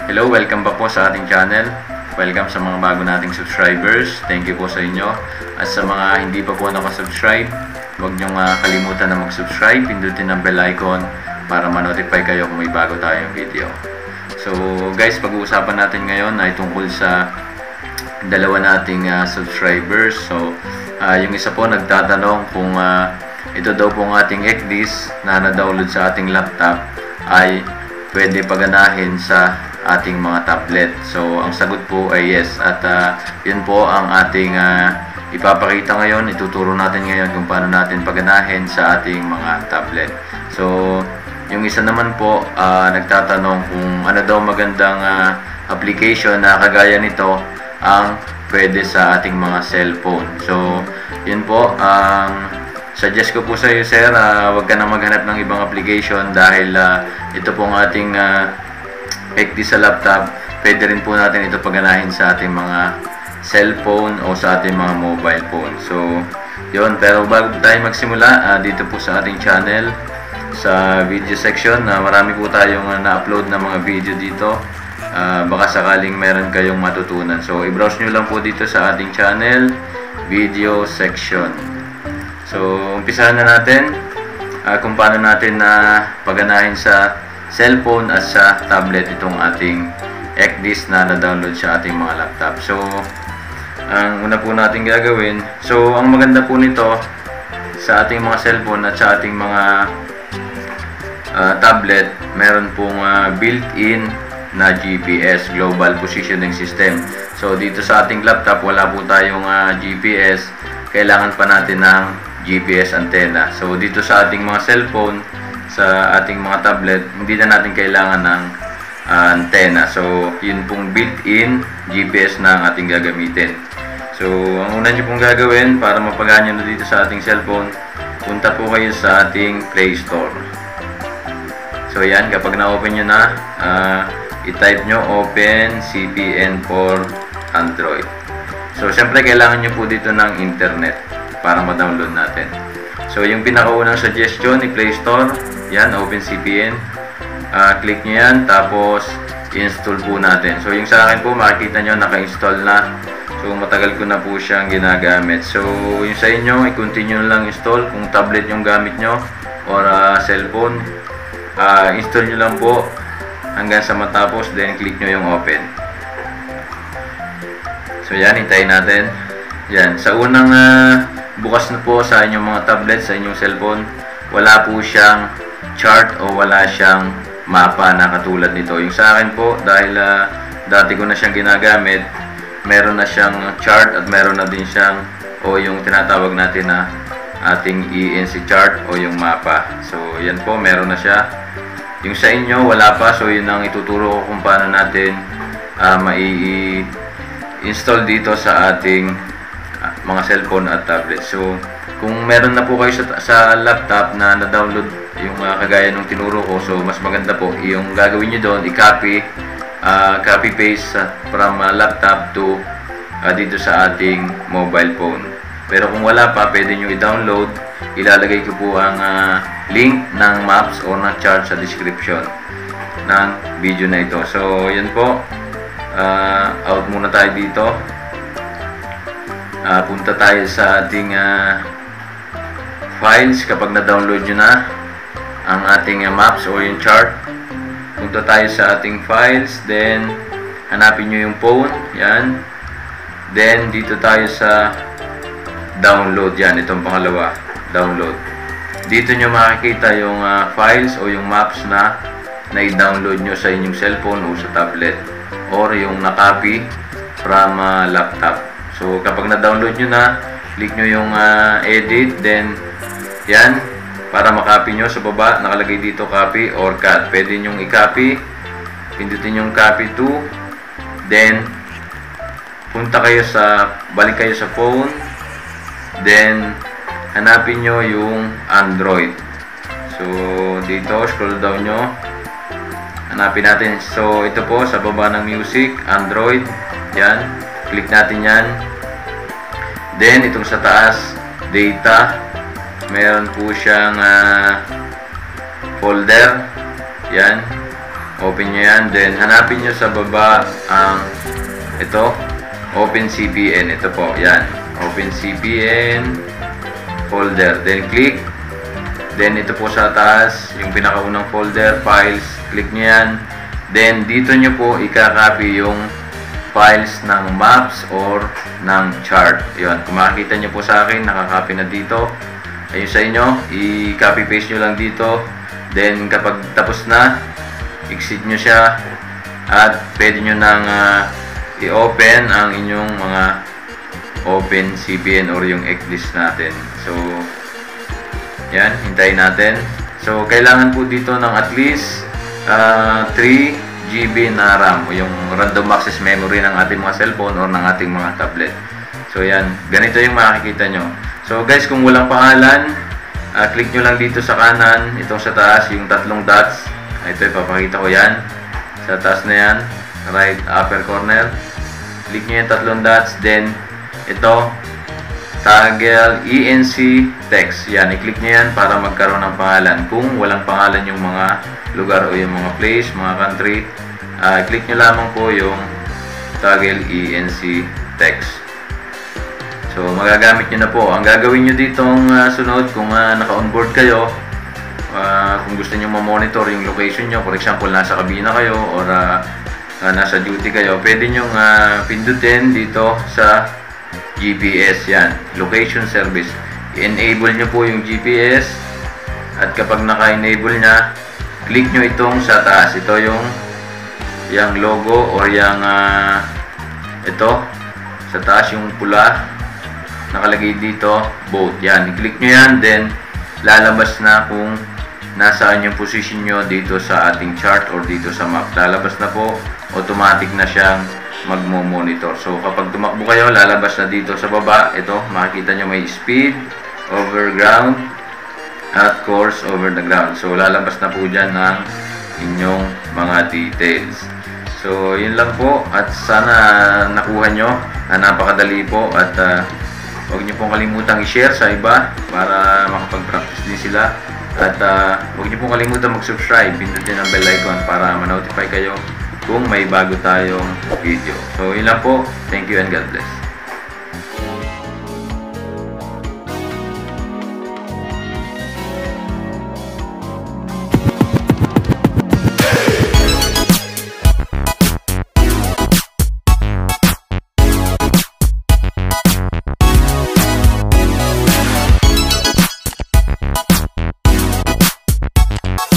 Hello, welcome back po sa ating channel. Welcome sa mga bago nating subscribers. Thank you po sa inyo. At sa mga hindi pa po nakasubscribe, huwag niyong kalimutan na mag-subscribe. Pindutin ang bell icon para ma-notify kayo kung may bago tayong video. So guys, pag-uusapan natin ngayon ay tungkol sa dalawa nating subscribers. So yung isa po nagtatanong kung ito daw pong ating ECDIS na na-download sa ating laptop ay pwede paganahin sa ating mga tablet. So ang sagot po ay yes, at yun po ang ating ipapakita ngayon. Ituturo natin ngayon kung paano natin paganahin sa ating mga tablet. So yung isa naman po nagtatanong kung ano daw magandang application na kagaya nito ang pwede sa ating mga cellphone. So yun po ang suggest ko po sa iyo, sir, wag ka na maghanap ng ibang application dahil ito pong ating ECDIS sa laptop, pwede rin po natin ito paganahin sa ating mga cellphone o sa ating mga mobile phone. So yun, pero bago tayo magsimula, dito po sa ating channel, sa video section, marami po tayong na-upload na mga video dito. Baka sakaling meron kayong matutunan. So i-browse nyo lang po dito sa ating channel, video section. So umpisahan na natin kung paano natin paganahin sa cellphone at sa tablet itong ating ECDIS na na-download sa ating mga laptop. So ang una po natin gagawin, so ang maganda po nito sa ating mga cellphone at sa ating mga tablet, meron pong built-in na GPS, Global Positioning System. So dito sa ating laptop wala po tayong GPS, kailangan pa natin ng GPS antenna. So dito sa ating mga cellphone, sa ating mga tablet, hindi na natin kailangan ng antenna. So yun pong built-in GPS na ang ating gagamitin. So ang una nyo pong gagawin para mapagana nyo dito sa ating cellphone, punta po kayo sa ating Play Store. So yan, kapag na-open nyo na, i-type nyo open CPN for Android. So syempre kailangan nyo po dito ng internet para ma-download natin. So yung pinakaunang suggestion ni Play Store, yan, OpenCPN. Click nyo yan, tapos install po natin. So yung sa akin po, makikita nyo naka-install na. So matagal ko na po siyang ginagamit. So yung sa inyo, i-continue lang install kung tablet yung gamit nyo or cellphone. Install nyo lang po hanggang sa matapos, then click nyo yung open. So yan, hintayin natin. Yan, sa unang bukas na po sa inyong mga tablet, sa inyong cellphone, wala po siyang chart o wala siyang mapa na katulad nito. Yung sa akin po, dahil dati ko na siyang ginagamit, meron na siyang chart at meron na din siyang o yung tinatawag natin na ating ENC chart o yung mapa. So yan po, meron na siya. Yung sa inyo wala pa, so yun ang ituturo ko kung paano natin mai-install dito sa ating mga cellphone at tablet. So kung meron na po kayo sa laptop na na-download yung kagaya ng tinuro ko, so mas maganda po yung gagawin nyo doon, i-copy paste from laptop to dito sa ating mobile phone. Pero kung wala pa, pwede nyo i-download. Ilalagay ko po ang link ng maps o ng chart sa description ng video na ito. So yan po, out muna tayo dito. Punta tayo sa ating files. Kapag na-download nyo na ang ating maps o yung chart, punta tayo sa ating files, then hanapin nyo yung phone, yan, then dito tayo sa download, yan, itong pangalawa, download. Dito nyo makikita yung files o yung maps na i-download nyo sa inyong cellphone o sa tablet or yung na-copy from laptop. So kapag na-download nyo na, click nyo yung edit, then yan, para makopy nyo sa baba, nakalagay dito copy or cut. Pwede nyo i-copy, pindutin yung copy to, then balik kayo sa phone, then hanapin nyo yung Android. So dito, scroll down nyo, hanapin natin. So ito po, sa baba ng music, Android, yan, click natin yan. Then itong sa taas, data, meron po siyang folder. Yan. Open nyo yan. Then, hanapin nyo sa baba ang ito. OpenCPN. Ito po. Yan. OpenCPN folder. Then, click. Then, ito po sa taas, yung pinakaunang folder, files. Click nyo yan. Then, dito nyo po ikakopy yung files ng maps or ng chart. Yun. Kung makikita nyo po sa akin, nakakopy na dito. Ayun sa inyo, i-copy paste nyo lang dito. Then, kapag tapos na, exit nyo siya at pwede nyo nang i-open ang inyong mga OpenCPN or yung Eclipse natin. So, yan, hintayin natin. So, kailangan po dito ng at least 3 GB na RAM o yung random access memory ng ating mga cellphone or ng ating mga tablet. So, yan, ganito yung makikita nyo. So, guys, kung walang pangalan, click nyo lang dito sa kanan, itong sa taas, yung tatlong dots. Ito, ipapakita ko yan. Sa taas na yan, right upper corner. Click nyo yung tatlong dots. Then, ito, toggle ENC text. Yan, i-click nyo yan para magkaroon ng pangalan. Kung walang pangalan yung mga lugar o yung mga place, mga country, click nyo lamang po yung toggle ENC text. So, magagamit nyo na po. Ang gagawin nyo ditong sunod, kung naka-onboard kayo, kung gusto nyo ma-monitor yung location nyo, for example, nasa kabina kayo or nasa duty kayo, pwede nyo pindutin dito sa GPS. Yan, location service. I-enable nyo po yung GPS at kapag naka-enable nya, click nyo itong sa taas. Ito yung logo or yung ito sa taas, yung pula nakalagay dito, boat. Yan, i-click nyo yan, then lalabas na kung nasaan yung position nyo dito sa ating chart or dito sa map. Lalabas na po, automatic na siyang magmo-monitor. So, kapag tumakbo kayo, lalabas na dito sa baba. Ito, makikita nyo may speed, over ground, at course over the ground. So, lalabas na po dyan ng inyong mga details. So, yun lang po. At sana nakuha nyo. Napakadali po. At huwag nyo pong kalimutang i-share sa iba para makapag-practice din sila. At huwag nyo pong kalimutan mag-subscribe. Pindutin ang bell icon para ma-notify kayo kung may bago tayong video. So, yun lang po. Thank you and God bless.